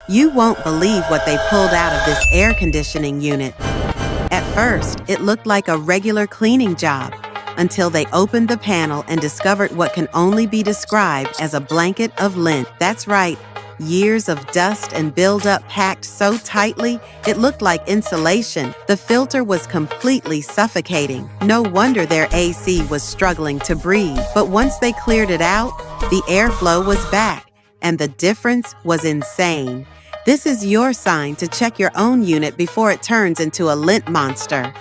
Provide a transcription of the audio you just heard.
You won't believe what they pulled out of this air conditioning unit. At first, it looked like a regular cleaning job until they opened the panel and discovered what can only be described as a blanket of lint. That's right, years of dust and buildup packed so tightly it looked like insulation. The filter was completely suffocating. No wonder their AC was struggling to breathe. But once they cleared it out, the airflow was back, and the difference was insane. This is your sign to check your own unit before it turns into a lint monster.